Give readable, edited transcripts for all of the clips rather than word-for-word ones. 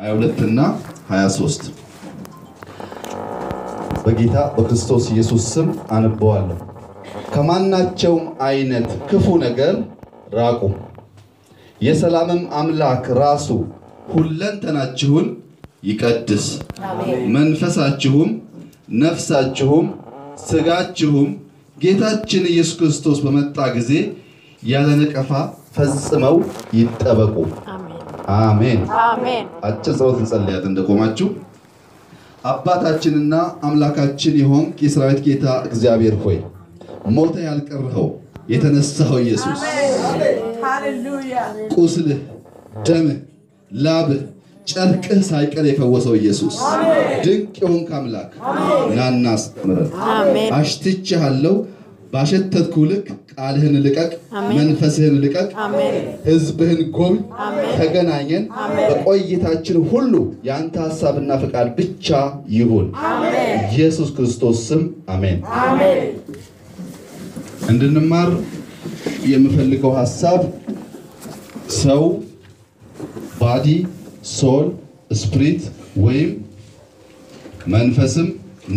22 እና 23 በጌታ በክርስቶስ ኢየሱስ ስም አነበዋለሁ። ከማናቸውም አይነት ክፉ ነገር ራቁ። የሰላምም አምላክ ራሱ ሁለንተናችሁን ይቀድስ፣ መንፈሳችሁም ነፍሳችሁም ስጋችሁም ጌታችን ኢየሱስ ክርስቶስ በመጣ ጊዜ ያለ ነቀፋ ፈጽመው ይጠበቁ። አሜን አሜን። አጭር ጸሎት እንጸልያለን እንደቆማችሁ። አባታችንና አምላካችን ይሆን የሰራዊት ጌታ እግዚአብሔር ሆይ ሞተ ያልቀረው የተነሳው ኢየሱስ ሃሌሉያ ቁስልህ ደምህ ላብህ ጨርቅህ ሳይቀር የፈወሰው ኢየሱስ ድንቅ የሆንክ አምላክ ናና አስተምረን። አሽትቼሃለሁ ባሸተትኩ ልክ ቃልህን ልቀቅ፣ መንፈስህን ልቀቅ፣ ህዝብህን ጎብኝ፣ ተገናኘን። በቆይታችን ሁሉ ያንተ ሐሳብና ፈቃድ ብቻ ይሁን። ኢየሱስ ክርስቶስ ስም አሜን። እንድንማር የምፈልገው ሐሳብ ሰው ባዲ ሶል ስፒሪት ወይም መንፈስም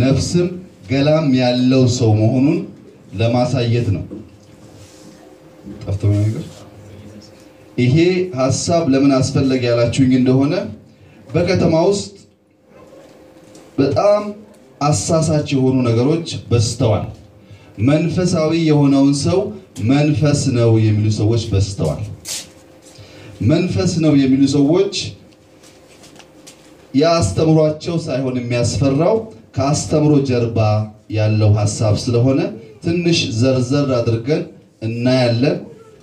ነፍስም ገላም ያለው ሰው መሆኑን ለማሳየት ነው። ጠፍተው ነገር ይሄ ሐሳብ ለምን አስፈለገ ያላችሁኝ እንደሆነ በከተማ ውስጥ በጣም አሳሳች የሆኑ ነገሮች በስተዋል። መንፈሳዊ የሆነውን ሰው መንፈስ ነው የሚሉ ሰዎች በስተዋል። መንፈስ ነው የሚሉ ሰዎች ያስተምሯቸው ሳይሆን የሚያስፈራው ከአስተምሮ ጀርባ ያለው ሐሳብ ስለሆነ ትንሽ ዘርዘር አድርገን እናያለን።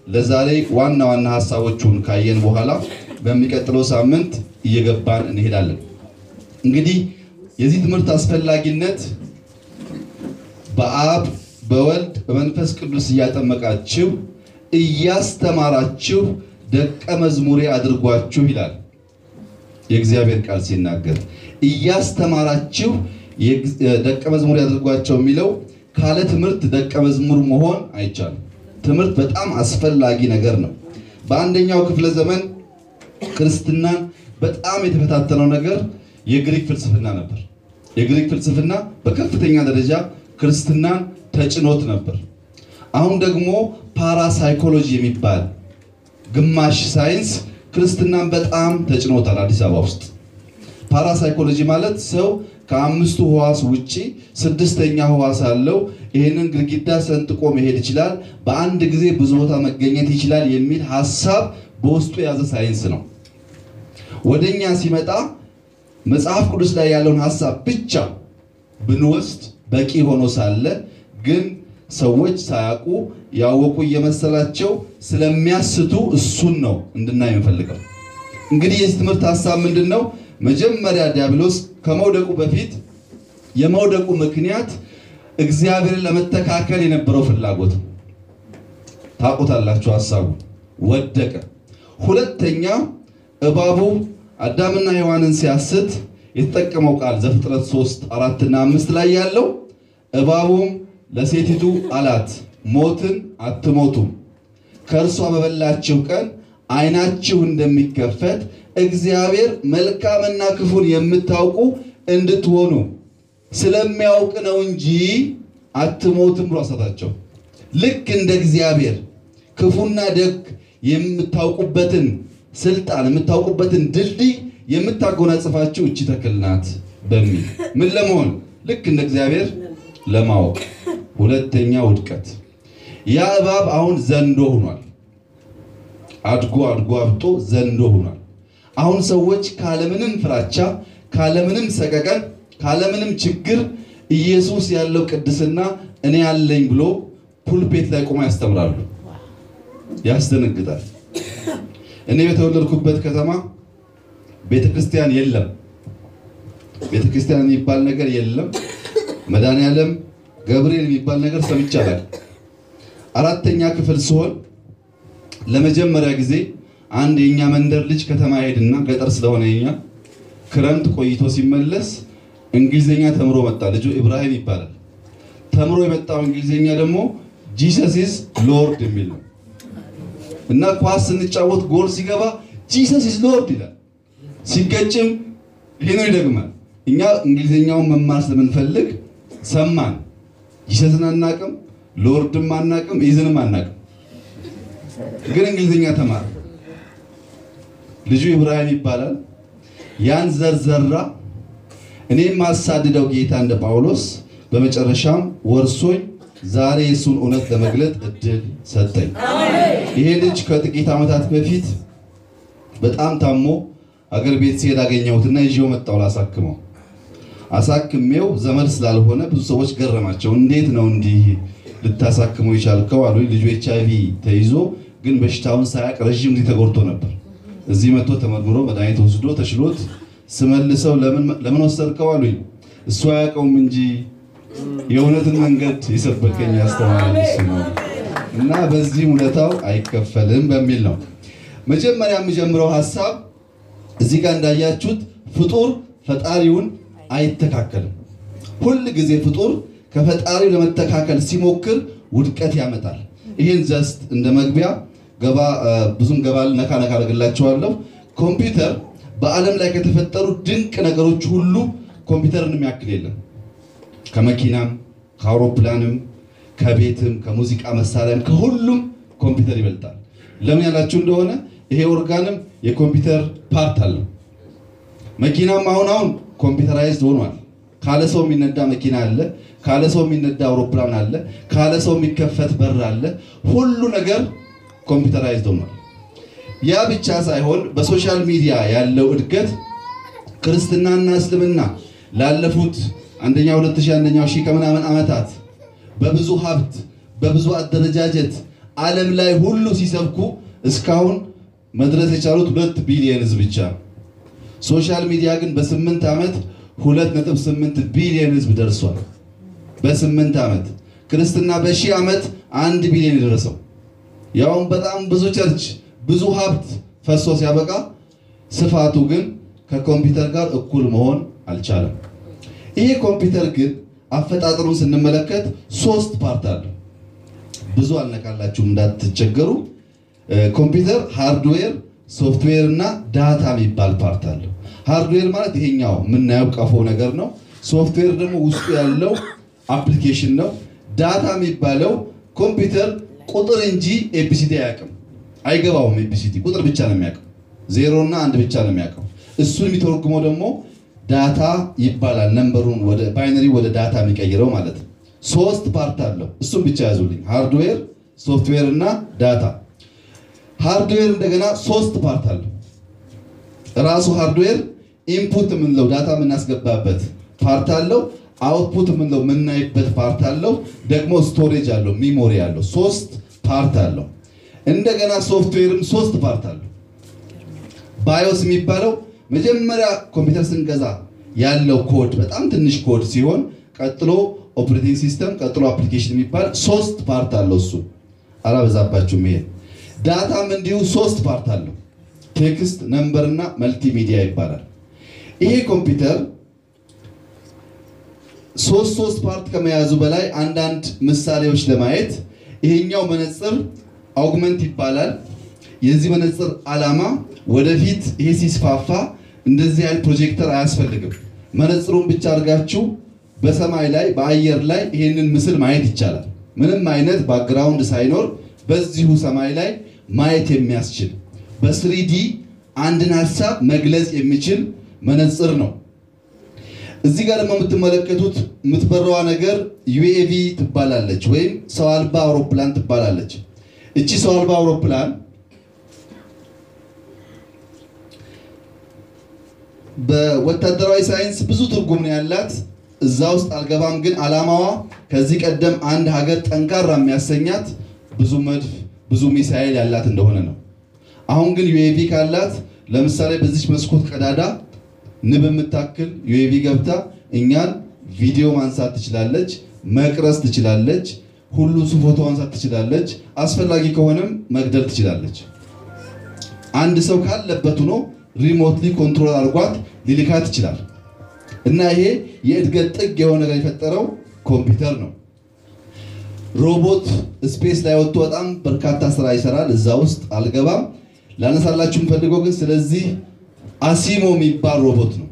ለዛሬ ዋና ዋና ሐሳቦቹን ካየን በኋላ በሚቀጥለው ሳምንት እየገባን እንሄዳለን። እንግዲህ የዚህ ትምህርት አስፈላጊነት በአብ በወልድ በመንፈስ ቅዱስ እያጠመቃችሁ እያስተማራችሁ ደቀ መዝሙሬ አድርጓችሁ ይላል የእግዚአብሔር ቃል ሲናገር። እያስተማራችሁ ደቀ መዝሙሬ አድርጓቸው የሚለው ካለ ትምህርት ደቀ መዝሙር መሆን አይቻልም። ትምህርት በጣም አስፈላጊ ነገር ነው። በአንደኛው ክፍለ ዘመን ክርስትናን በጣም የተፈታተነው ነገር የግሪክ ፍልስፍና ነበር። የግሪክ ፍልስፍና በከፍተኛ ደረጃ ክርስትናን ተጭኖት ነበር። አሁን ደግሞ ፓራሳይኮሎጂ የሚባል ግማሽ ሳይንስ ክርስትናን በጣም ተጭኖታል። አዲስ አበባ ውስጥ ፓራሳይኮሎጂ ማለት ሰው ከአምስቱ ህዋስ ውጪ ስድስተኛ ህዋስ አለው። ይሄንን ግድግዳ ሰንጥቆ መሄድ ይችላል፣ በአንድ ጊዜ ብዙ ቦታ መገኘት ይችላል የሚል ሐሳብ በውስጡ የያዘ ሳይንስ ነው። ወደኛ ሲመጣ መጽሐፍ ቅዱስ ላይ ያለውን ሐሳብ ብቻ ብንወስድ በቂ ሆኖ ሳለ ግን ሰዎች ሳያውቁ ያወቁ እየመሰላቸው ስለሚያስቱ እሱን ነው እንድናይ የምፈልገው። እንግዲህ የዚህ ትምህርት ሐሳብ ምንድነው? መጀመሪያ ዲያብሎስ ከመውደቁ በፊት የመውደቁ ምክንያት እግዚአብሔርን ለመተካከል የነበረው ፍላጎት ታውቁታላችሁ። ሐሳቡ ወደቀ። ሁለተኛ እባቡ አዳምና ሔዋንን ሲያስት የተጠቀመው ቃል ዘፍጥረት 3 4 እና 5 ላይ ያለው እባቡም ለሴቲቱ አላት ሞትን አትሞቱም፣ ከእርሷ በበላችሁ ቀን ዓይናችሁ እንደሚከፈት እግዚአብሔር መልካምና ክፉን የምታውቁ እንድትሆኑ ስለሚያውቅ ነው እንጂ አትሞቱም ብሎ አሳታቸው። ልክ እንደ እግዚአብሔር ክፉና ደግ የምታውቁበትን ስልጣን የምታውቁበትን ድልድይ የምታጎናጽፋችሁ እቺ ተክል ናት በሚል ምን ለመሆን ልክ እንደ እግዚአብሔር ለማወቅ። ሁለተኛ ውድቀት። ያ እባብ አሁን ዘንዶ ሆኗል። አድጎ አብጦ ዘንዶ ሆኗል። አሁን ሰዎች ካለምንም ፍራቻ ካለምንም ሰቀቀን ካለምንም ችግር ኢየሱስ ያለው ቅድስና እኔ ያለኝ ብሎ ፑልፔት ላይ ቆማ ያስተምራሉ። ያስደነግጣል። እኔ በተወለድኩበት ከተማ ቤተክርስቲያን የለም። ቤተክርስቲያን የሚባል ነገር የለም። መድኃኔዓለም ገብርኤል የሚባል ነገር ሰምቻለሁ። አራተኛ ክፍል ሲሆን ለመጀመሪያ ጊዜ አንድ የኛ መንደር ልጅ ከተማ ሄድና ገጠር ስለሆነ የኛ ክረምት ቆይቶ ሲመለስ እንግሊዘኛ ተምሮ መጣ። ልጁ ኢብራሂም ይባላል። ተምሮ የመጣው እንግሊዘኛ ደግሞ ጂሰስ ኢዝ ሎርድ የሚል ነው እና ኳስ ስንጫወት ጎል ሲገባ ጂሰስ ኢዝ ሎርድ ይላል። ሲገጭም ይሄንን ይደግማል። እኛ እንግሊዘኛውን መማር ስለምንፈልግ ሰማን። ይሰትን አናቅም፣ ሎርድም አናቅም፣ ኢዝንም አናቅም። ግን እንግሊዘኛ ተማር። ልጁ ኢብራሂም ይባላል። ያን ዘርዘራ እኔም ማሳድደው ጌታ እንደ ጳውሎስ በመጨረሻም ወርሶኝ ዛሬ የሱን እውነት ለመግለጥ እድል ሰጠኝ። ይሄ ልጅ ከጥቂት ዓመታት በፊት በጣም ታሞ አገር ቤት ሲሄድ አገኘሁትና ይዤው መጣሁ ላሳክመው። አሳክሜው ዘመድ ስላልሆነ ብዙ ሰዎች ገረማቸው። እንዴት ነው እንዲህ ልታሳክመው የቻልከው አሉ። ልጁ HIV ተይዞ ግን በሽታውን ሳያቅ ረጅም ጊዜ ተጎድቶ ነበር። እዚህ መጥቶ ተመርምሮ መድኃኒት ወስዶ ተሽሎት ስመልሰው ለምን ወሰድከው አሉኝ። እሱ አያውቀውም እንጂ የእውነትን መንገድ የሰበከኝ ያስተማረኝ እሱ ነው እና በዚህ ውለታው አይከፈልም በሚል ነው። መጀመሪያ የምጀምረው ሐሳብ እዚህ ጋር እንዳያችሁት ፍጡር ፈጣሪውን አይተካከልም። ሁል ጊዜ ፍጡር ከፈጣሪው ለመተካከል ሲሞክር ውድቀት ያመጣል። ይሄን ጀስት እንደ መግቢያ ብዙም ነካ አደርግላችኋለሁ። ኮምፒውተር በዓለም ላይ ከተፈጠሩ ድንቅ ነገሮች ሁሉ ኮምፒውተርን የሚያክል የለም። ከመኪናም ከአውሮፕላንም ከቤትም ከሙዚቃ መሳሪያም ከሁሉም ኮምፒውተር ይበልጣል። ለምን ያላችሁ እንደሆነ ይሄ ኦርጋንም የኮምፒውተር ፓርት አለው። መኪናም አሁን ኮምፒውተራይዝድ ሆኗል። ካለ ሰው የሚነዳ መኪና አለ፣ ካለ ሰው የሚነዳ አውሮፕላን አለ፣ ካለ ሰው የሚከፈት በር አለ። ሁሉ ነገር ኮምፒውተራይዝድ ሆኗል። ያ ብቻ ሳይሆን በሶሻል ሚዲያ ያለው እድገት ክርስትናና እስልምና ላለፉት 2000 ሺህ ከምናምን ዓመታት በብዙ ሀብት በብዙ አደረጃጀት ዓለም ላይ ሁሉ ሲሰብኩ እስካሁን መድረስ የቻሉት 2 ቢሊዮን ህዝብ ብቻ። ሶሻል ሚዲያ ግን በ8 ዓመት 2.8 ቢሊዮን ህዝብ ደርሷል። በ8 ዓመት ክርስትና በሺህ ዓመት 1 ቢሊዮን ደረሰው። ያውም በጣም ብዙ ቸርች ብዙ ሀብት ፈሶ ሲያበቃ ስፋቱ ግን ከኮምፒውተር ጋር እኩል መሆን አልቻለም። ይሄ ኮምፒውተር ግን አፈጣጠሩን ስንመለከት 3 ፓርት አለው። ብዙ አልነካላችሁም እንዳትቸገሩ። ኮምፒውተር ሃርድዌር፣ ሶፍትዌር እና ዳታ የሚባል ፓርት አለው። ሃርድዌር ማለት ይሄኛው የምናየው ቀፎ ነገር ነው። ሶፍትዌር ደግሞ ውስጡ ያለው አፕሊኬሽን ነው። ዳታ የሚባለው ኮምፒውተር ቁጥር እንጂ ኤቢሲዲ አያውቅም፣ አይገባውም። ኤቢሲዲ ቁጥር ብቻ ነው የሚያውቀው፣ 0 እና 1 ብቻ ነው የሚያውቀው። እሱን የሚተረጉመው ደግሞ ዳታ ይባላል። ነምበሩን ወደ ባይነሪ ወደ ዳታ የሚቀይረው ማለት ነው። 3 ፓርት አለው። እሱን ብቻ ያዙልኝ፣ ሃርድዌር፣ ሶፍትዌር እና ዳታ። ሃርድዌር እንደገና 3 ፓርት አለው። ራሱ ሃርድዌር ኢንፑት የምንለው ዳታ የምናስገባበት ፓርት አለው። አውትፑት የምንለው የምናይበት ፓርት አለው። ደግሞ ስቶሬጅ አለው፣ ሚሞሪ አለው። 3 ፓርት አለው። እንደገና ሶፍትዌርም 3 ፓርት አለው። ባዮስ የሚባለው መጀመሪያ ኮምፒውተር ስንገዛ ያለው ኮድ በጣም ትንሽ ኮድ ሲሆን ቀጥሎ ኦፕሬቲንግ ሲስተም፣ ቀጥሎ አፕሊኬሽን የሚባል 3 ፓርት አለው። እሱ አላበዛባችሁም። ይሄ ዳታም እንዲሁ 3 ፓርት አለው። ቴክስት፣ ነምበር እና መልቲሚዲያ ይባላል። ይሄ ኮምፒውተር 3 ፓርት ከመያዙ በላይ አንዳንድ ምሳሌዎች ለማየት ይሄኛው መነጽር አውግመንት ይባላል። የዚህ መነጽር ዓላማ ወደፊት ይሄ ሲስፋፋ እንደዚህ አይነት ፕሮጀክተር አያስፈልግም። መነጽሩን ብቻ አድርጋችሁ በሰማይ ላይ በአየር ላይ ይሄንን ምስል ማየት ይቻላል። ምንም አይነት ባክግራውንድ ሳይኖር በዚሁ ሰማይ ላይ ማየት የሚያስችል በ3D አንድን ሐሳብ መግለጽ የሚችል መነጽር ነው። እዚህ ጋር ደግሞ የምትመለከቱት የምትበረዋ ነገር UAV ትባላለች ወይም ሰው አልባ አውሮፕላን ትባላለች። እቺ ሰው አልባ አውሮፕላን በወታደራዊ ሳይንስ ብዙ ትርጉም ነው ያላት። እዛ ውስጥ አልገባም። ግን ዓላማዋ ከዚህ ቀደም አንድ ሀገር ጠንካራ የሚያሰኛት ብዙ መድፍ ብዙ ሚሳኤል ያላት እንደሆነ ነው። አሁን ግን UAV ካላት ለምሳሌ በዚህ መስኮት ቀዳዳ ንብ የምታክል UAV ገብታ እኛን ቪዲዮ ማንሳት ትችላለች፣ መቅረጽ ትችላለች፣ ሁሉ ፎቶ ማንሳት ትችላለች፣ አስፈላጊ ከሆነም መግደል ትችላለች። አንድ ሰው ካለበት ሆኖ ሪሞትሊ ኮንትሮል አድርጓት ሊልካት ይችላል። እና ይሄ የእድገት ጥግ የሆነ ነገር የፈጠረው ኮምፒውተር ነው። ሮቦት ስፔስ ላይ ወጥቶ በጣም በርካታ ስራ ይሰራል። እዛ ውስጥ አልገባም። ላነሳላችሁ የምፈልገው ግን ስለዚህ አሲሞ የሚባል ሮቦት ነው።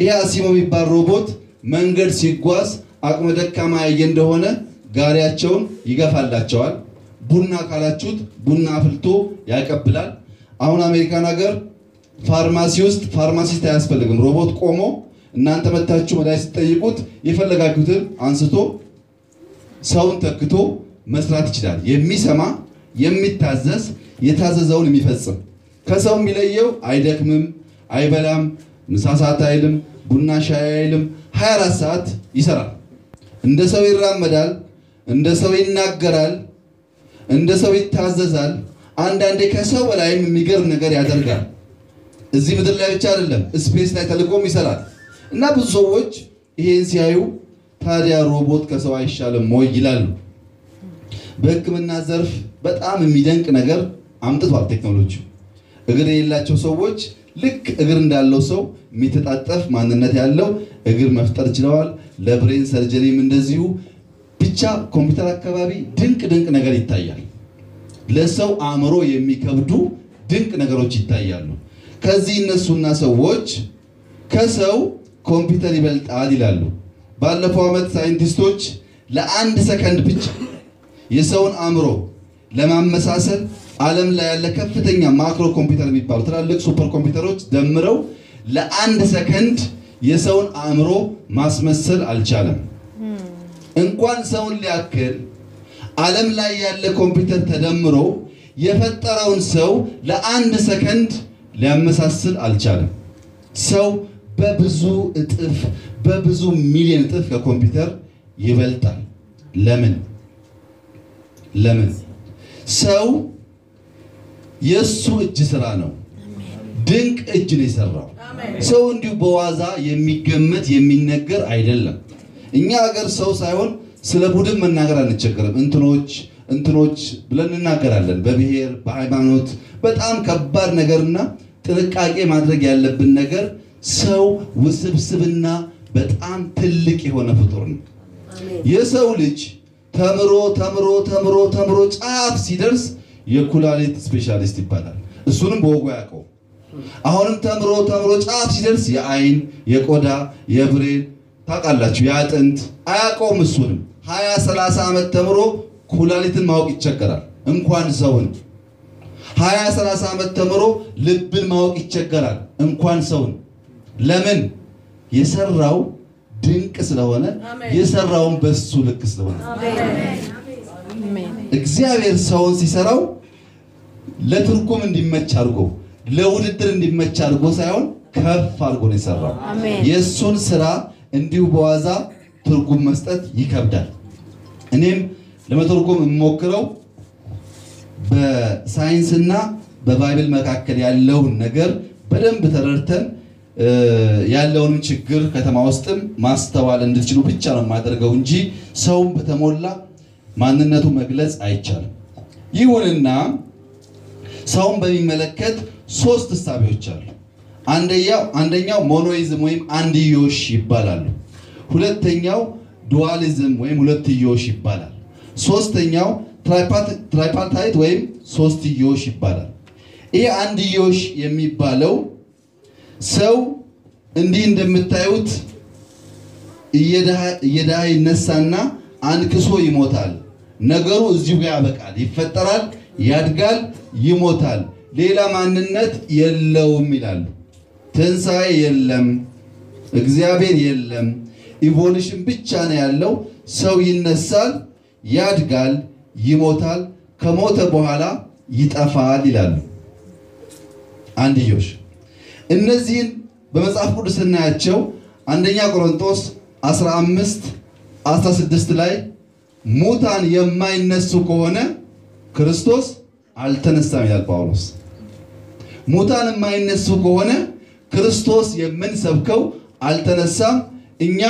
ይሄ አሲሞ የሚባል ሮቦት መንገድ ሲጓዝ አቅመ ደካማ ያየ እንደሆነ ጋሪያቸውን ይገፋላቸዋል። ቡና ካላችሁት ቡና አፍልቶ ያቀብላል። አሁን አሜሪካን ሀገር ፋርማሲ ውስጥ ፋርማሲስት አያስፈልግም። ሮቦት ቆሞ እናንተ መታችሁ መድኃኒት ስትጠይቁት የፈለጋችሁትን አንስቶ ሰውን ተክቶ መስራት ይችላል። የሚሰማ የሚታዘዝ የታዘዘውን የሚፈጽም። ከሰው የሚለየው አይደክምም፣ አይበላም፣ ምሳ ሰዓት አይልም፣ ቡና ሻይ አይልም። 24 ሰዓት ይሰራል። እንደ ሰው ይራመዳል፣ እንደ ሰው ይናገራል፣ እንደ ሰው ይታዘዛል። አንዳንዴ ከሰው በላይም የሚገርም ነገር ያደርጋል። እዚህ ምድር ላይ ብቻ አይደለም ስፔስ ላይ ተልቆም ይሰራል። እና ብዙ ሰዎች ይሄን ሲያዩ ታዲያ ሮቦት ከሰው አይሻልም ወይ ይላሉ። በሕክምና ዘርፍ በጣም የሚደንቅ ነገር አምጥቷል ቴክኖሎጂ። እግር የሌላቸው ሰዎች ልክ እግር እንዳለው ሰው የሚተጣጠፍ ማንነት ያለው እግር መፍጠር ችለዋል። ለብሬን ሰርጀሪም እንደዚሁ። ብቻ ኮምፒውተር አካባቢ ድንቅ ነገር ይታያል። ለሰው አእምሮ የሚከብዱ ድንቅ ነገሮች ይታያሉ። ከዚህ እነሱና ሰዎች ከሰው ኮምፒውተር ይበልጣል ይላሉ። ባለፈው ዓመት ሳይንቲስቶች ለአንድ ሰከንድ ብቻ የሰውን አእምሮ ለማመሳሰል ዓለም ላይ ያለ ከፍተኛ ማክሮ ኮምፒውተር የሚባሉ ትላልቅ ሱፐር ኮምፒውተሮች ደምረው ለአንድ ሰከንድ የሰውን አእምሮ ማስመሰል አልቻለም። እንኳን ሰውን ሊያክል ዓለም ላይ ያለ ኮምፒውተር ተደምሮ የፈጠረውን ሰው ለአንድ ሰከንድ ሊያመሳስል አልቻለም። ሰው በብዙ እጥፍ በብዙ ሚሊዮን እጥፍ ከኮምፒውተር ይበልጣል። ለምን? ሰው የሱ እጅ ስራ ነው። ድንቅ እጅ ነው የሰራው። ሰው እንዲሁ በዋዛ የሚገመት የሚነገር አይደለም። እኛ ሀገር ሰው ሳይሆን ስለ ቡድን መናገር አንቸገርም። እንትኖች ብለን እናገራለን። በብሔር በሃይማኖት በጣም ከባድ ነገርና ጥንቃቄ ማድረግ ያለብን ነገር ሰው ውስብስብና በጣም ትልቅ የሆነ ፍጡር ነው። የሰው ልጅ ተምሮ ጫፍ ሲደርስ የኩላሊት ስፔሻሊስት ይባላል። እሱንም በወጉ ያውቀው። አሁንም ተምሮ ጫፍ ሲደርስ የአይን፣ የቆዳ፣ የብሬን ታውቃላችሁ፣ የአጥንት አያውቀውም። እሱንም 20-30 ዓመት ተምሮ ኩላሊትን ማወቅ ይቸገራል። እንኳን ሰውን 20-30 ዓመት ተምሮ ልብን ማወቅ ይቸገራል። እንኳን ሰውን። ለምን? የሰራው ድንቅ ስለሆነ፣ የሰራውን በሱ ልክ ስለሆነ። እግዚአብሔር ሰውን ሲሰራው ለትርጉም እንዲመች አድርጎ ለውድድር እንዲመች አድርጎ ሳይሆን ከፍ አድርጎ ነው የሰራው። የሱን ስራ እንዲሁ በዋዛ ትርጉም መስጠት ይከብዳል። እኔም ለመተርጎም የምሞክረው በሳይንስና በባይብል መካከል ያለውን ነገር በደንብ ተረድተን ያለውን ችግር ከተማ ውስጥም ማስተዋል እንድትችሉ ብቻ ነው የማደርገው እንጂ ሰውን በተሞላ ማንነቱ መግለጽ አይቻልም። ይሁንና ሰውን በሚመለከት 3 እሳቤዎች አሉ። አንደኛው ሞኖይዝም ወይም አንድዮሽ ይባላል። ሁለተኛው ዱዋሊዝም ወይም ሁለትዮሽ ይባላል። ሶስተኛው ትራይፓርታይት ወይም ሶስትዮሽ ይባላል። ይሄ አንድዮሽ የሚባለው ሰው እንዲህ እንደምታዩት እየዳህ ይነሳና አንክሶ ይሞታል። ነገሩ እዚሁ ጋር ያበቃል። ይፈጠራል፣ ያድጋል፣ ይሞታል። ሌላ ማንነት የለውም ይላሉ። ትንሣኤ የለም፣ እግዚአብሔር የለም፣ ኢቮሉሽን ብቻ ነው ያለው። ሰው ይነሳል፣ ያድጋል፣ ይሞታል፣ ከሞተ በኋላ ይጠፋል ይላሉ አንድዮሽ። እነዚህን በመጽሐፍ ቅዱስ ስናያቸው አንደኛ ቆሮንቶስ 15:16 ላይ ሙታን የማይነሱ ከሆነ ክርስቶስ አልተነሳም ይላል ጳውሎስ። ሙታን የማይነሱ ከሆነ ክርስቶስ የምንሰብከው አልተነሳም፣ እኛ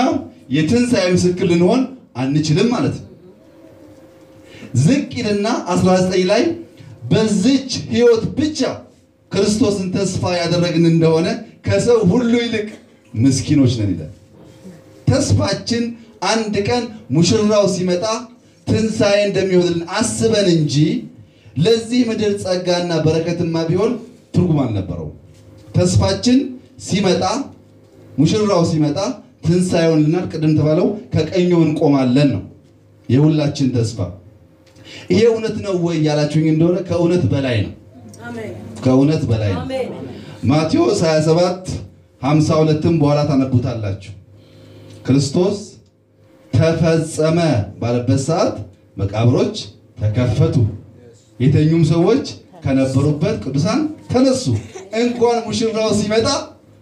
የትንሣኤ ምስክር ልንሆን አንችልም ማለት ነው። ዝቅ ይልና 19 ላይ በዚች ሕይወት ብቻ ክርስቶስን ተስፋ ያደረግን እንደሆነ ከሰው ሁሉ ይልቅ ምስኪኖች ነን ይላል። ተስፋችን አንድ ቀን ሙሽራው ሲመጣ ትንሣኤ እንደሚሆንልን አስበን እንጂ ለዚህ ምድር ጸጋና በረከትማ ቢሆን ትርጉም አልነበረው። ተስፋችን ሲመጣ ሙሽራው ሲመጣ ትንሳኤውን ልናል ቅድም ተባለው ከቀኙ እንቆማለን ነው የሁላችን ተስፋ። ይሄ እውነት ነው ወይ ያላችሁኝ እንደሆነ ከእውነት በላይ ነው። አሜን። ከእውነት በላይ ነው። አሜን። ማቴዎስ 27:52ም በኋላ ታነቡታላችሁ። ክርስቶስ ተፈጸመ ባለበት ሰዓት መቃብሮች ተከፈቱ፣ የተኙም ሰዎች ከነበሩበት ቅዱሳን ተነሱ። እንኳን ሙሽራው ሲመጣ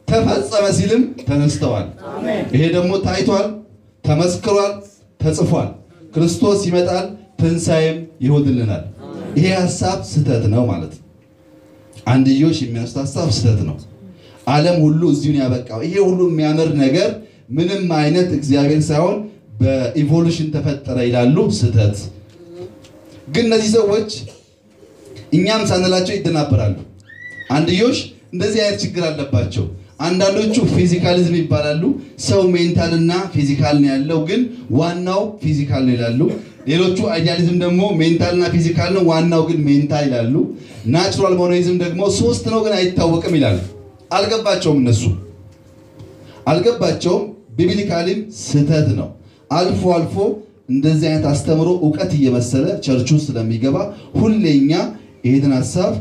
ተፈጸመ ሲልም ተነስተዋል። ይሄ ደግሞ ታይቷል፣ ተመስክሯል፣ ተጽፏል። ክርስቶስ ይመጣል፣ ትንሳኤም ይሆንልናል። ይሄ ሐሳብ ስህተት ነው ማለት ነው። አንድዮሽ የሚያስት ሐሳብ ስህተት ነው። ዓለም ሁሉ እዚሁን ያበቃው ይሄ ሁሉ የሚያምር ነገር ምንም አይነት እግዚአብሔር ሳይሆን በኢቮሉሽን ተፈጠረ ይላሉ። ስህተት። ግን እነዚህ ሰዎች እኛም ሳንላቸው ይደናበራሉ። አንድዮሽ እንደዚህ አይነት ችግር አለባቸው። አንዳንዶቹ ፊዚካሊዝም ይባላሉ። ሰው ሜንታል እና ፊዚካል ነው ያለው፣ ግን ዋናው ፊዚካል ነው ይላሉ። ሌሎቹ አይዲያሊዝም ደግሞ ሜንታል እና ፊዚካል ነው፣ ዋናው ግን ሜንታል ይላሉ። ናቹራል ሞኖይዝም ደግሞ ሶስት ነው ግን አይታወቅም ይላሉ። አልገባቸውም፣ እነሱ አልገባቸውም። ቢብሊካሊም ስህተት ነው። አልፎ አልፎ እንደዚህ አይነት አስተምሮ ዕውቀት እየመሰለ ቸርቹ ስለሚገባ ሁሌኛ ይሄን ሐሳብ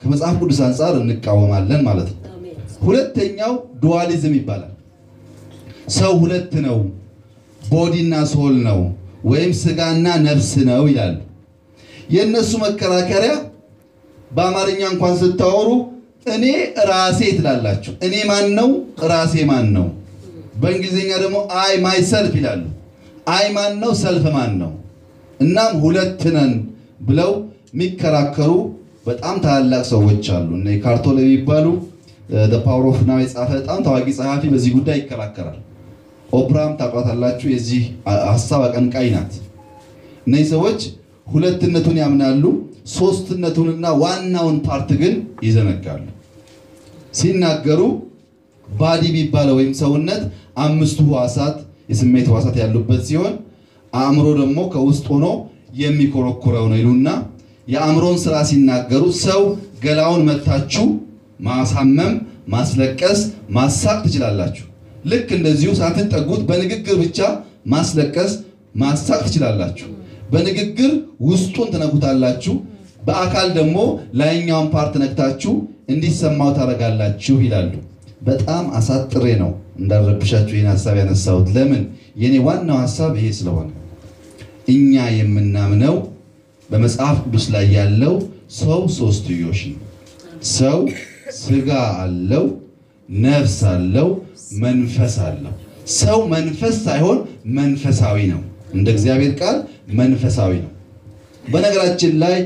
ከመጽሐፍ ቅዱስ አንፃር እንቃወማለን ማለት ነው። ሁለተኛው ዱዋሊዝም ይባላል። ሰው ሁለት ነው፣ ቦዲና ሶል ነው ወይም ስጋና ነፍስ ነው ይላሉ። የነሱ መከራከሪያ በአማርኛ እንኳን ስታወሩ እኔ ራሴ ትላላችሁ። እኔ ማን ነው? ራሴ ማን ነው? በእንግሊዝኛ ደግሞ አይ ማይሰልፍ ይላሉ። አይ ማን ነው? ሰልፍ ማን ነው? እናም ሁለት ነን ብለው የሚከራከሩ በጣም ታላላቅ ሰዎች አሉ። እነ ካርቶል የሚባሉ the power of now የጻፈ በጣም ታዋቂ ጸሐፊ በዚህ ጉዳይ ይከራከራል። ኦፕራም ታውቃታላችሁ፣ የዚህ ሐሳብ አቀንቃኝ ናት። እነዚህ ሰዎች ሁለትነቱን ያምናሉ፣ ሶስትነቱንና ዋናውን ፓርት ግን ይዘነጋሉ። ሲናገሩ ባዲ የሚባለው ወይም ሰውነት አምስቱ ሕዋሳት የስሜት ሕዋሳት ያሉበት ሲሆን አእምሮ ደግሞ ከውስጥ ሆኖ የሚኮረኩረው ነው ይሉና የአእምሮን ስራ ሲናገሩ ሰው ገላውን መታችሁ ማሳመም፣ ማስለቀስ፣ ማሳቅ ትችላላችሁ። ልክ እንደዚሁ ሳትጠጉት በንግግር ብቻ ማስለቀስ፣ ማሳቅ ትችላላችሁ። በንግግር ውስጡን ትነኩታላችሁ፣ በአካል ደግሞ ላይኛውን ፓርት ነክታችሁ እንዲሰማው ታደርጋላችሁ ይላሉ። በጣም አሳጥሬ ነው እንዳረብሻችሁ ይህን ሐሳብ ያነሳሁት። ለምን? የኔ ዋናው ሐሳብ ይሄ ስለሆነ እኛ የምናምነው በመጽሐፍ ቅዱስ ላይ ያለው ሰው ሶስትዮሽ ነው። ሰው ስጋ አለው፣ ነፍስ አለው፣ መንፈስ አለው። ሰው መንፈስ ሳይሆን መንፈሳዊ ነው። እንደ እግዚአብሔር ቃል መንፈሳዊ ነው። በነገራችን ላይ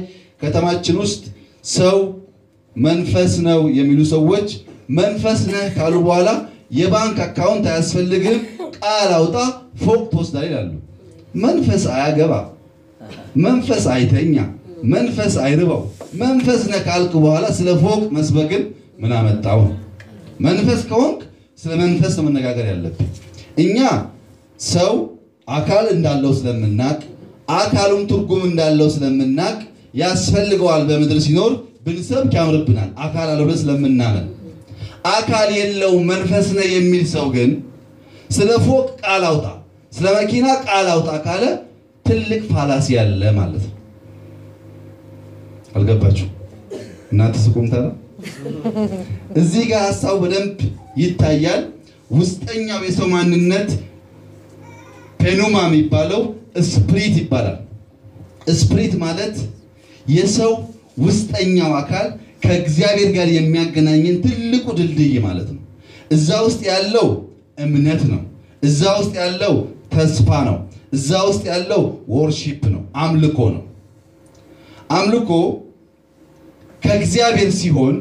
ከተማችን ውስጥ ሰው መንፈስ ነው የሚሉ ሰዎች መንፈስ ነህ ካሉ በኋላ የባንክ አካውንት አያስፈልግም፣ ቃል አውጣ፣ ፎቅ ትወስዳለህ ይላሉ። መንፈስ አያገባ፣ መንፈስ አይተኛ፣ መንፈስ አይርባው። መንፈስ ነህ ካልክ በኋላ ስለ ፎቅ መስበክን ምን አመጣው? መንፈስ ከሆንክ ስለ መንፈስ ነው መነጋገር ያለብን። እኛ ሰው አካል እንዳለው ስለምናቅ፣ አካሉም ትርጉም እንዳለው ስለምናቅ ያስፈልገዋል በምድር ሲኖር ብንሰብክ ያምርብናል። አካል አለው ስለምናምን። አካል የለው መንፈስ ነው የሚል ሰው ግን ስለ ፎቅ ቃል አውጣ፣ ስለ መኪና ቃል አውጣ ካለ ትልቅ ፋላሲ ያለ ማለት ነው። አልገባችሁ? እናንተ ስቁምታላ እዚህ ጋር ሐሳቡ በደንብ ይታያል። ውስጠኛው የሰው ማንነት ፔኑማ የሚባለው ስፕሪት ይባላል። ስፕሪት ማለት የሰው ውስጠኛው አካል ከእግዚአብሔር ጋር የሚያገናኘን ትልቁ ድልድይ ማለት ነው። እዛ ውስጥ ያለው እምነት ነው። እዛ ውስጥ ያለው ተስፋ ነው። እዛ ውስጥ ያለው ወርሺፕ ነው፣ አምልኮ ነው። አምልኮ ከእግዚአብሔር ሲሆን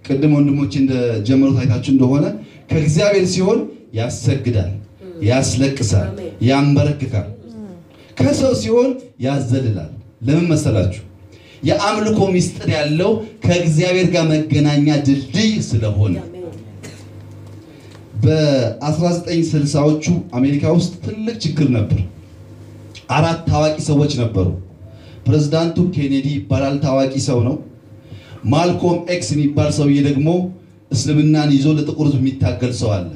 ቅድም ወንድሞች እንደጀመሩት አይታችሁ እንደሆነ ከእግዚአብሔር ሲሆን ያሰግዳል፣ ያስለቅሳል፣ ያንበረክካል። ከሰው ሲሆን ያዘልላል። ለምን መሰላችሁ? የአምልኮ ሚስጥር ያለው ከእግዚአብሔር ጋር መገናኛ ድልድይ ስለሆነ። በ1960ዎቹ አሜሪካ ውስጥ ትልቅ ችግር ነበር። 4 ታዋቂ ሰዎች ነበሩ። ፕሬዝዳንቱ ኬኔዲ ይባላል፣ ታዋቂ ሰው ነው። ማልኮም ኤክስ የሚባል ሰውዬ ደግሞ እስልምናን ይዞ ለጥቁር ሕዝብ የሚታገል ሰው አለ።